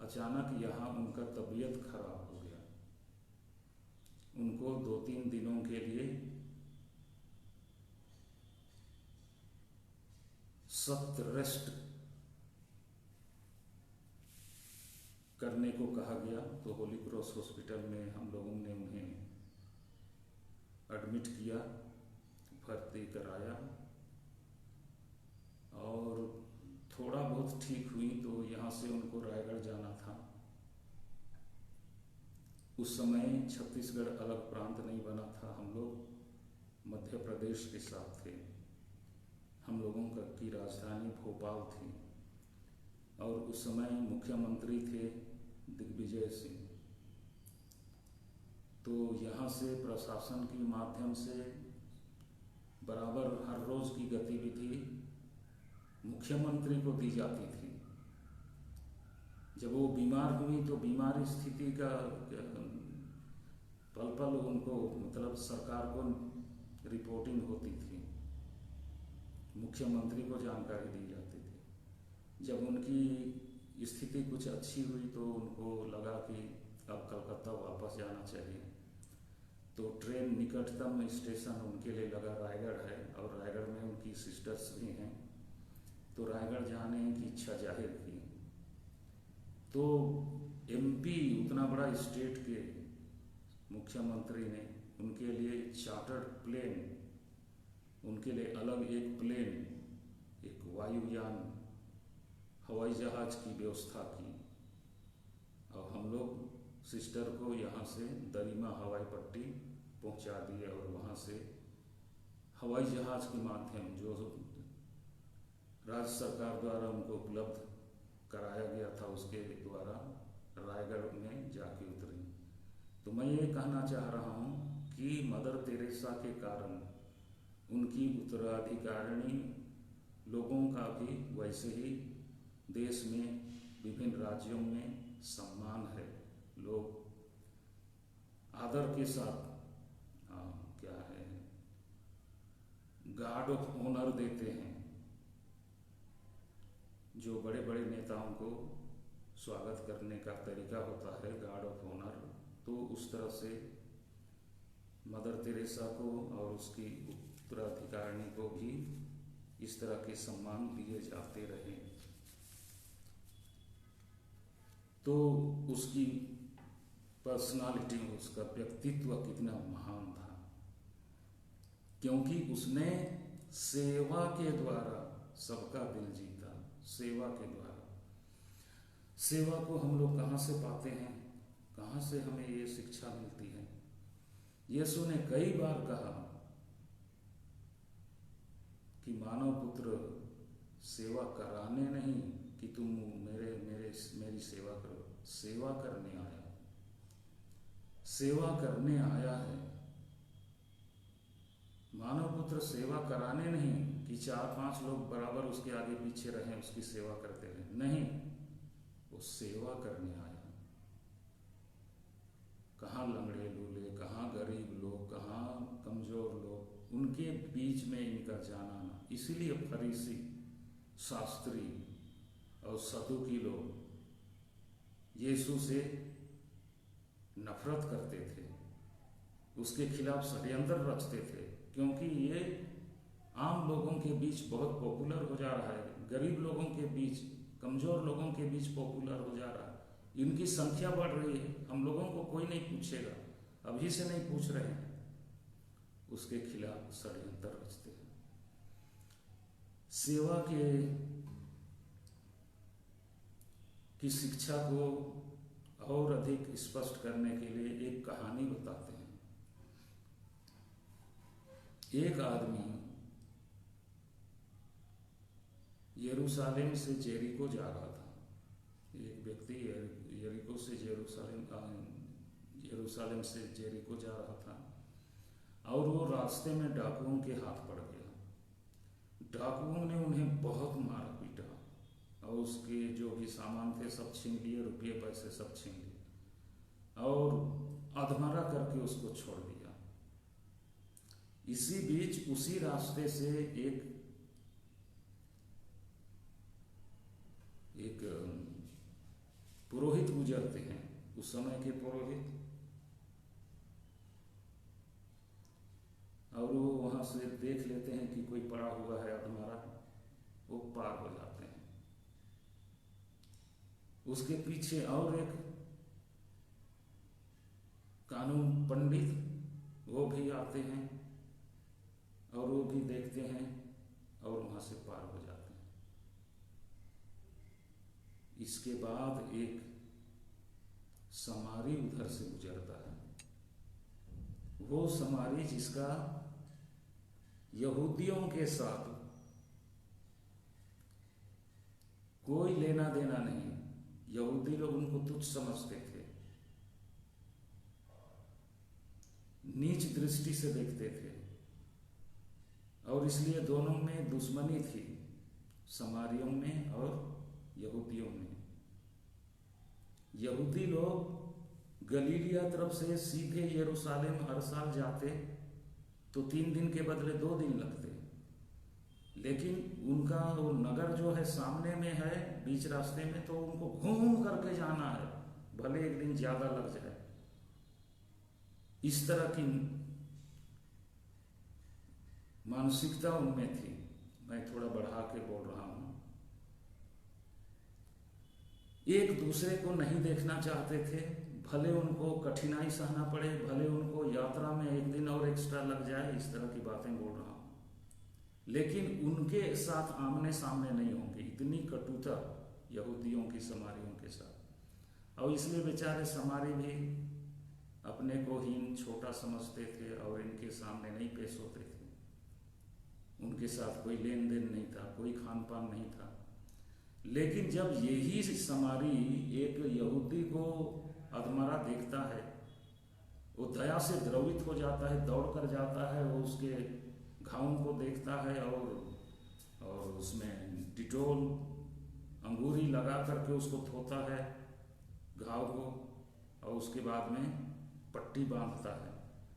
अचानक यहाँ उनका तबीयत खराब हो गया। उनको 2-3 दिनों के लिए सख्त रेस्ट करने को कहा गया। तो होली क्रॉस हॉस्पिटल में हम लोगों ने उन्हें एडमिट किया, भर्ती कराया और थोड़ा बहुत ठीक हुई तो यहाँ से उनको रायगढ़ जाना था। उस समय छत्तीसगढ़ अलग प्रांत नहीं बना था, हम लोग मध्य प्रदेश के साथ थे। हम लोगों की राजधानी भोपाल थी और उस समय मुख्यमंत्री थे दिग्विजय सिंह। तो यहाँ से प्रशासन के माध्यम से बराबर हर रोज की गतिविधि मुख्यमंत्री को दी जाती थी। जब वो बीमार हुई तो बीमारी स्थिति का पल पल उनको मतलब सरकार को रिपोर्टिंग होती थी, मुख्यमंत्री को जानकारी दी जाती थी। जब उनकी स्थिति कुछ अच्छी हुई तो उनको लगा कि अब कलकत्ता वापस जाना चाहिए। तो ट्रेन निकटतम स्टेशन उनके लिए लगा रायगढ़ है और रायगढ़ में उनकी सिस्टर्स भी हैं, तो रायगढ़ जाने की इच्छा जाहिर की। तो एमपी उतना बड़ा स्टेट के मुख्यमंत्री ने उनके लिए चार्टर्ड प्लेन, उनके लिए अलग एक प्लेन, एक वायुयान, हवाई जहाज की व्यवस्था की और हम लोग सिस्टर को यहाँ से दरिमा हवाई पट्टी पहुँचा दिए और वहाँ से हवाई जहाज के माध्यम जो राज्य सरकार द्वारा उनको उपलब्ध कराया गया था उसके द्वारा रायगढ़ में जाके उतरी। तो मैं ये कहना चाह रहा हूँ कि मदर तेरेसा के कारण उनकी उत्तराधिकारिणी लोगों का भी वैसे ही देश में विभिन्न राज्यों में सम्मान है। लोग आदर के साथ क्या है गार्ड ऑफ ऑनर देते हैं। जो बड़े बड़े नेताओं को स्वागत करने का तरीका होता है गार्ड ऑफ ऑनर, तो उस तरह से मदर तेरेसा को और उसकी उत्तराधिकारिणी को भी इस तरह के सम्मान दिए जाते रहे। तो उसकी पर्सनालिटी, उसका व्यक्तित्व कितना महान था, क्योंकि उसने सेवा के द्वारा सबका दिल जीता। सेवा के द्वारा, सेवा को हम लोग कहाँ से पाते हैं, कहाँ से हमें ये शिक्षा मिलती है? यीशु ने कई बार कहा कि मानव पुत्र सेवा कराने नहीं कि तुम मेरी सेवा करो, सेवा करने आया, सेवा करने आया है। मानव पुत्र सेवा कराने नहीं कि 4-5 लोग बराबर उसके आगे पीछे रहें, उसकी सेवा करते रहें, नहीं, वो सेवा करने आया। कहाँ लंगड़े लूले, कहाँ गरीब लोग, कहाँ कमजोर लोग, उनके बीच में इनका जाना ना। इसीलिए फरीसी, शास्त्री और सदुकी लोग यीशु से नफरत करते थे, उसके खिलाफ षड्यंत्र रचते थे, क्योंकि ये आम लोगों के बीच बहुत पॉपुलर हो जा रहा है, गरीब लोगों के बीच, कमजोर लोगों के बीच पॉपुलर हो जा रहा है। इनकी संख्या बढ़ रही है, हम लोगों को कोई नहीं पूछेगा, अभी से नहीं पूछ रहे हैं, उसके खिलाफ षड्यंत्र रचते हैं। सेवा के की शिक्षा को और अधिक स्पष्ट करने के लिए एक कहानी बताते हैं। एक आदमी यरूशलेम से जेरिको जा रहा था। एक व्यक्ति यरीको से यरूशलेम से जेरिको जा रहा था और वो रास्ते में डाकुओं के हाथ पड़ गया। डाकुओं ने उन्हें बहुत मारा पीटा और उसके जो भी सामान थे सब छीन लिए, रुपये पैसे सब छीन लिए और अधमरा करके उसको छोड़ दिया। इसी बीच उसी रास्ते से एक पुरोहित गुजरते हैं। उस समय के पुरोहित, और वो वहां से देख लेते हैं कि कोई पड़ा हुआ है अधमरा, वो पार हो जाते हैं। उसके पीछे और एक कानून पंडित वो भी आते हैं और वो भी देखते हैं और वहां से पार हो जाते हैं। इसके बाद एक समारी उधर से गुजरता है। वो समारी जिसका यहूदियों के साथ कोई लेना देना नहीं, यहूदी लोग उनको तुच्छ समझते थे, नीच दृष्टि से देखते थे और इसलिए दोनों में दुश्मनी थी, समारियों में और यहूदियों में। यहूदी लोग गलीलिया तरफ से सीधे यरूशलेम हर साल जाते तो 3 दिन के बदले 2 दिन लगते, लेकिन उनका वो नगर जो है सामने में है बीच रास्ते में, तो उनको घूम करके जाना है, भले 1 दिन ज्यादा लग जाए। इस तरह की मानसिकता उनमें थी। मैं थोड़ा बढ़ा के बोल रहा हूं। एक दूसरे को नहीं देखना चाहते थे, भले उनको कठिनाई सहना पड़े, भले उनको यात्रा में 1 दिन और एक्स्ट्रा लग जाए, इस तरह की बातें बोल रहा हूं। लेकिन उनके साथ आमने सामने नहीं होंगे, इतनी कटुता यहूदियों की समारियों के साथ। और इसलिए बेचारे समारी भी अपने को हीन छोटा समझते थे और इनके सामने नहीं पेश होते थे। उनके साथ कोई लेन देन नहीं था, कोई खान पान नहीं था। लेकिन जब यही समारी एक यहूदी को अधमरा देखता है, वो दया से द्रवित हो जाता है, दौड़ कर जाता है, वो उसके घावों को देखता है और उसमें डिटोल अंगूरी लगा करके उसको धोता है घाव को, और उसके बाद में पट्टी बांधता है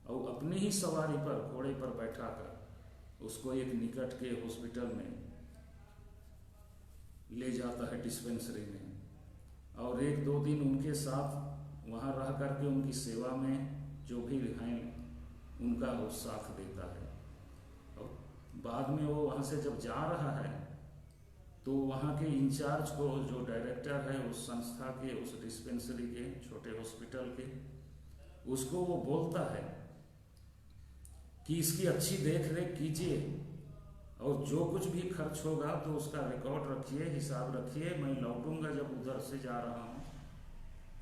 और अपनी ही सवारी पर, घोड़े पर बैठा कर उसको एक निकट के हॉस्पिटल में ले जाता है, डिस्पेंसरी में, और 1-2 दिन उनके साथ वहाँ रह करके उनकी सेवा में जो भी हैं उनका वो साथ देता है। और बाद में वो वहाँ से जब जा रहा है तो वहाँ के इंचार्ज को, जो डायरेक्टर है उस संस्था के, उस डिस्पेंसरी के, छोटे हॉस्पिटल के, उसको वो बोलता है कि इसकी अच्छी देख रेख कीजिए और जो कुछ भी खर्च होगा तो उसका रिकॉर्ड रखिए, हिसाब रखिए। मैं लौटूंगा, जब उधर से जा रहा हूँ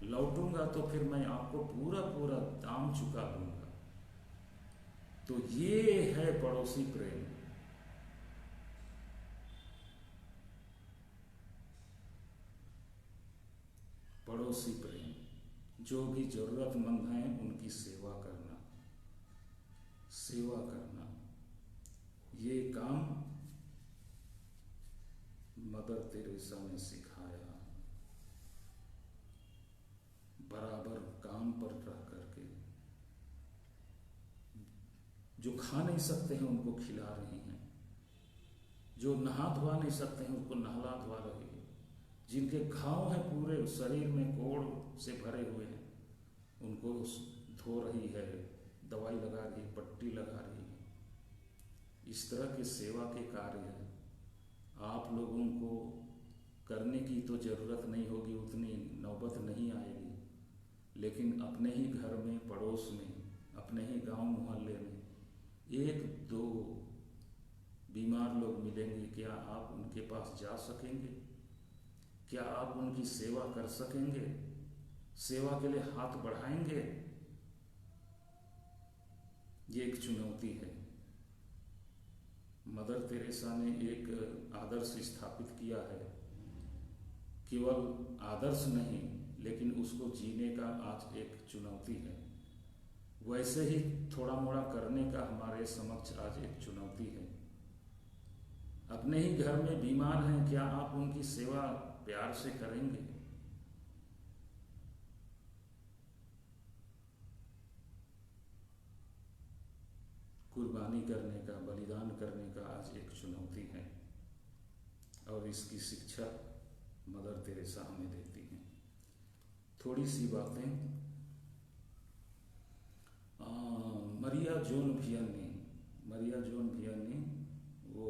लौटूंगा तो फिर मैं आपको पूरा पूरा दाम चुका दूंगा। तो ये है पड़ोसी प्रेम। पड़ोसी प्रेम, जो भी जरूरतमंद हैं उनकी सेवा करना, सेवा करना, ये काम मदर तेरेसा ने सिखाया। बराबर काम पर रह करके, जो खा नहीं सकते हैं उनको खिला रही हैं, जो नहा धोआ नहीं सकते हैं उनको नहला धोआ रही है, जिनके घाव हैं पूरे शरीर में कोड़ से भरे हुए हैं उनको धो रही है, दवाई लगा रही है, पट्टी लगा रही है। इस तरह के सेवा के कार्य आप लोगों को करने की तो जरूरत नहीं होगी, उतनी नौबत नहीं आएगी, लेकिन अपने ही घर में, पड़ोस में, अपने ही गांव मोहल्ले में 1-2 बीमार लोग मिलेंगे, क्या आप उनके पास जा सकेंगे? क्या आप उनकी सेवा कर सकेंगे? सेवा के लिए हाथ बढ़ाएंगे? ये एक चुनौती है। मदर तेरेसा ने एक आदर्श स्थापित किया है, केवल आदर्श नहीं लेकिन उसको जीने का आज एक चुनौती है। वैसे ही थोड़ा मोड़ा करने का हमारे समक्ष आज एक चुनौती है। अपने ही घर में बीमार हैं, क्या आप उनकी सेवा प्यार से करेंगे? कुर्बानी करने का, बलिदान करने का आज एक चुनौती है और इसकी शिक्षा मदर तेरेसा हमें देती हैं। थोड़ी सी बातें मरिया जोन वियनी वो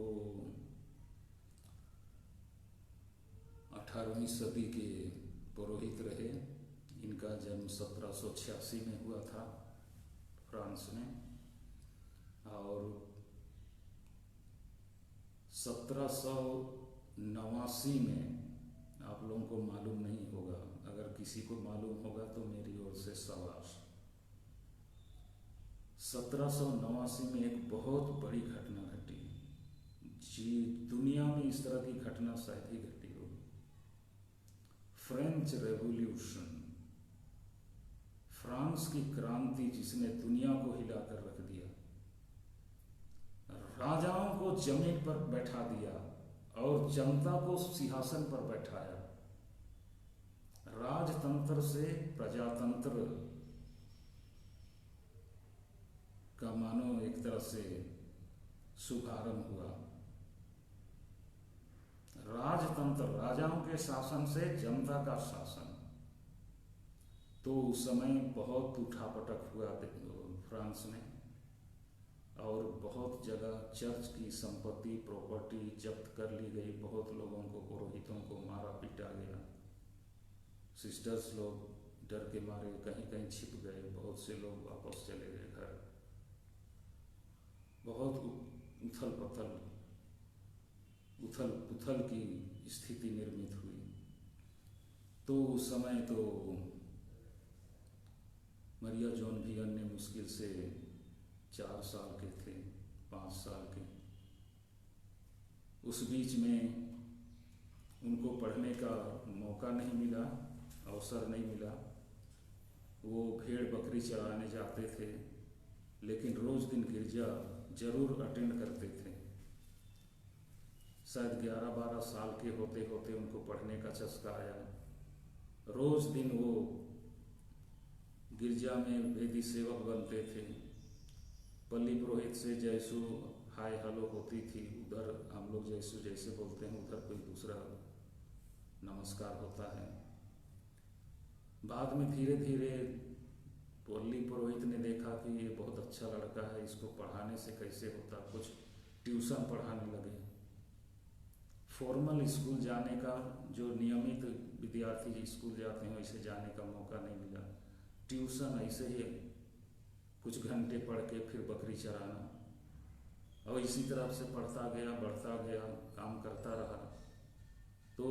18वीं सदी के पुरोहित रहे। इनका जन्म 1786 में हुआ था फ्रांस में, और 1789 में, आप लोगों को मालूम नहीं होगा, अगर किसी को मालूम होगा तो मेरी ओर से शाबाश। 1789 में एक बहुत बड़ी घटना घटी जी, दुनिया में इस तरह की घटना शायद ही घटी हो। फ्रेंच रेवोल्यूशन, फ्रांस की क्रांति जिसने दुनिया को हिलाकर रख दिया, राजाओं को जमीन पर बैठा दिया और जनता को सिंहासन पर बैठाया। राजतंत्र से प्रजातंत्र का मानो एक तरह से शुभारंभ हुआ। राजतंत्र, राजाओं के शासन से जनता का शासन। तो उस समय बहुत उठापटक हुआ फ्रांस में, और बहुत जगह चर्च की संपत्ति, प्रॉपर्टी जब्त कर ली गई। बहुत लोगों को, पुरोहितों को मारा पीटा गया। सिस्टर्स लोग डर के मारे कहीं कहीं छिप गए, बहुत से लोग वापस चले गए घर। बहुत उथल पुथल की स्थिति निर्मित हुई। तो उस समय तो मरिया जोन वियन ने मुश्किल से 4 साल के थे, 5 साल के। उस बीच में उनको पढ़ने का मौका नहीं मिला, अवसर नहीं मिला। वो भेड़ बकरी चराने जाते थे, लेकिन रोज दिन गिरजा जरूर अटेंड करते थे। शायद 11-12 साल के होते होते उनको पढ़ने का चस्का आया। रोज दिन वो गिरजा में वेदी सेवक बनते थे। पल्ली पुरोहित से जैसो हाय हेलो होती थी, उधर हम लोग जैसे बोलते हैं उधर कोई दूसरा नमस्कार होता है। बाद में धीरे धीरे पल्ली पुरोहित ने देखा कि ये बहुत अच्छा लड़का है, इसको पढ़ाने से कैसे होता, कुछ ट्यूशन पढ़ाने लगे। फॉर्मल स्कूल जाने का, जो नियमित विद्यार्थी स्कूल जाते हैं वैसे जाने का मौका नहीं मिला। ट्यूशन ऐसे ही कुछ घंटे पढ़ के फिर बकरी चराना, और इसी तरह से पढ़ता गया, बढ़ता गया, काम करता रहा। तो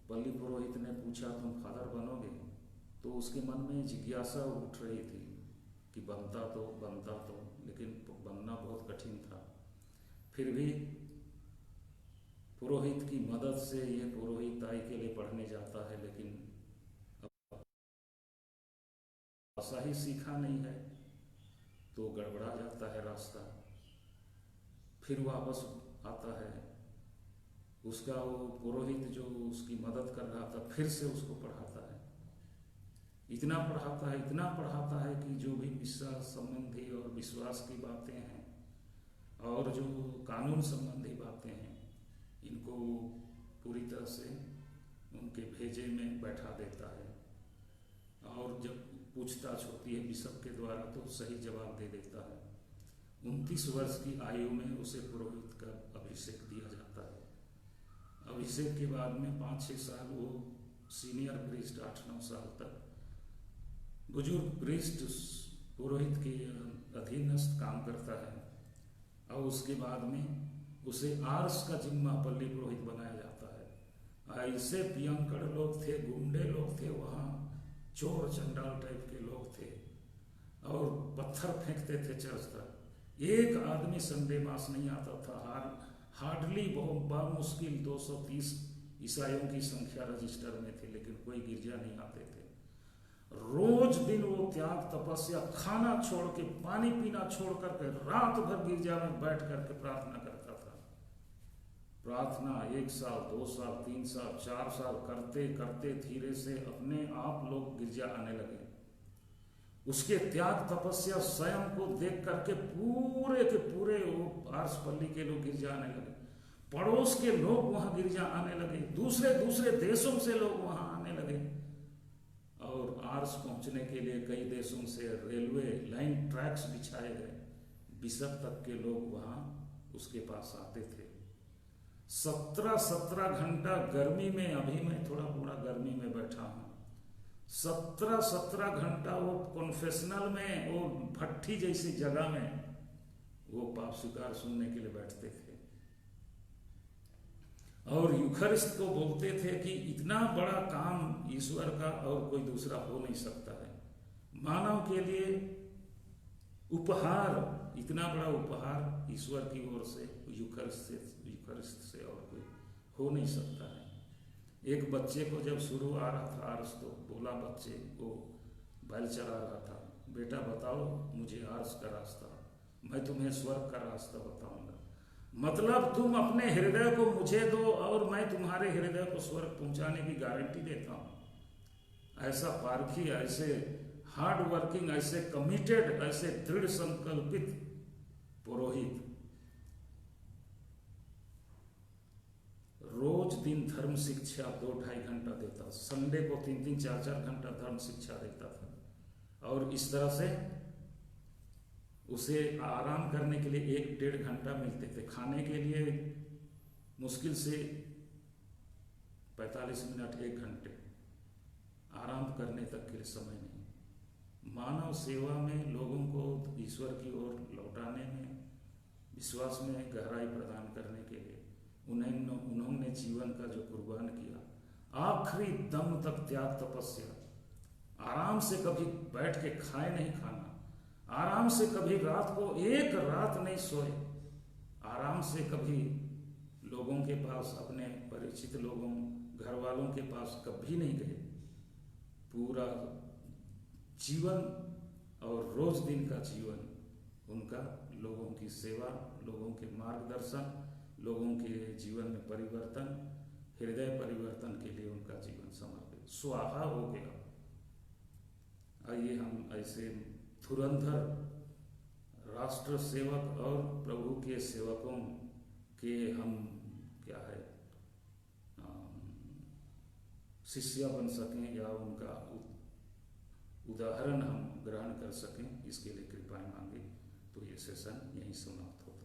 पल्ली पुरोहित ने पूछा तुम फादर बनोगे? तो उसके मन में जिज्ञासा उठ रही थी कि बनता तो, लेकिन बनना बहुत कठिन था। फिर भी पुरोहित की मदद से ये पुरोहिताई के लिए पढ़ने जाता है, लेकिन भाषा ही सीखा नहीं है तो गड़बड़ा जाता है रास्ता। फिर वापस आता है, उसका वो पुरोहित जो उसकी मदद कर रहा था फिर से उसको पढ़ाता है। इतना पढ़ाता है कि जो भी विश्वास संबंधी और विश्वास की बातें हैं और जो कानून संबंधी बातें हैं, इनको पूरी तरह से उनके भेजे में बैठा देता है। और जब पूछताछ होती है बिशप के द्वारा तो सही जवाब दे देता है। 29 वर्ष की आयु में उसे पुरोहित का अभिषेक दिया जाता है। अभिषेक के बाद में 5-6 साल वो सीनियर प्रीस्ट, 8-9 साल तक बुजुर्ग प्रीस्ट पुरोहित के अधीनस्थ काम करता है। और उसके बाद में उसे आर्स का जिम्मा पल्ली पुरोहित बनाया जाता है। ऐसे पियंकड़ लोग थे, गुंडे लोग थे वहाँ, चोर चंडाल टाइप के लोग थे और पत्थर फेंकते थे चर्च तक। एक आदमी संडे मास नहीं आता था। हार्डली बहुत मुश्किल 230 ईसाइयों की संख्या रजिस्टर में थी, लेकिन कोई गिरजा नहीं आते थे। रोज दिन वो त्याग तपस्या, खाना छोड़ के, पानी पीना छोड़ करके रात भर गिरजा में बैठ करके प्रार्थना करता था। प्रार्थना 1 साल, 2 साल, 3 साल, 4 साल करते करते धीरे से अपने आप लोग गिरजा आने लगे। उसके त्याग तपस्या स्वयं को देख करके पूरे के पूरे वो आर्सपल्ली के लोग गिरजा आने लगे। पड़ोस के लोग वहां गिरजा आने लगे, दूसरे दूसरे देशों से लोग वहां आने लगे। और आर्स पहुंचने के लिए कई देशों से रेलवे लाइन ट्रैक्स बिछाए गए। बिशप तक के लोग वहां उसके पास आते थे। 17 घंटा गर्मी में, अभी मैं थोड़ा पूरा गर्मी में बैठा हूं, 17 घंटा वो कॉन्फेशनल में, वो भट्ठी जैसी जगह में वो पाप स्वीकार सुनने के लिए बैठते थे। और यूखरिस्ट को बोलते थे कि इतना बड़ा काम ईश्वर का और कोई दूसरा हो नहीं सकता है। मानव के लिए उपहार, इतना बड़ा उपहार ईश्वर की ओर से यूखरिस्ट से और कोई हो नहीं सकता है। एक बच्चे को जब शुरू आ रहा था आर्स, तो बोला बच्चे को, बैल चरा रहा था, बेटा बताओ मुझे आर्स का रास्ता, मैं तुम्हें स्वर्ग का रास्ता बताऊंगा। मतलब तुम अपने हृदय को मुझे दो और मैं तुम्हारे हृदय को स्वर्ग पहुंचाने की गारंटी देता हूं। ऐसा पारखी, ऐसे हार्ड वर्किंग, ऐसे कमिटेड, ऐसे दृढ़ संकल्पित पुरोहित रोज दिन धर्म शिक्षा 2-2.5 घंटा देता, संडे को 3-3, 4-4 घंटा धर्म शिक्षा देता था। और इस तरह से उसे आराम करने के लिए 1-1.5 घंटा मिलते थे। खाने के लिए मुश्किल से 45 मिनट, 1 घंटे, आराम करने तक के लिए समय नहीं। मानव सेवा में, लोगों को ईश्वर की ओर लौटाने में, विश्वास में गहराई प्रदान करने के लिए उन्होंने जीवन का जो कुर्बान किया, आखिरी दम तक त्याग तपस्या, आराम से कभी बैठ के खाए नहीं खाना, आराम से कभी रात को 1 रात नहीं सोए, आराम से कभी लोगों के पास, अपने परिचित लोगों, घर वालों के पास कभी नहीं गए। पूरा जीवन और रोज दिन का जीवन उनका लोगों की सेवा, लोगों के मार्गदर्शन, लोगों के जीवन में परिवर्तन, हृदय परिवर्तन के लिए उनका जीवन समर्पित, स्वाहा हो गया। आइए हम ऐसे धुरंधर राष्ट्र सेवक और प्रभु के सेवकों के हम क्या है शिष्य बन सकें, या उनका उदाहरण हम ग्रहण कर सकें, इसके लिए कृपा मांगे। तो ये सेशन यहीं समाप्त होता है।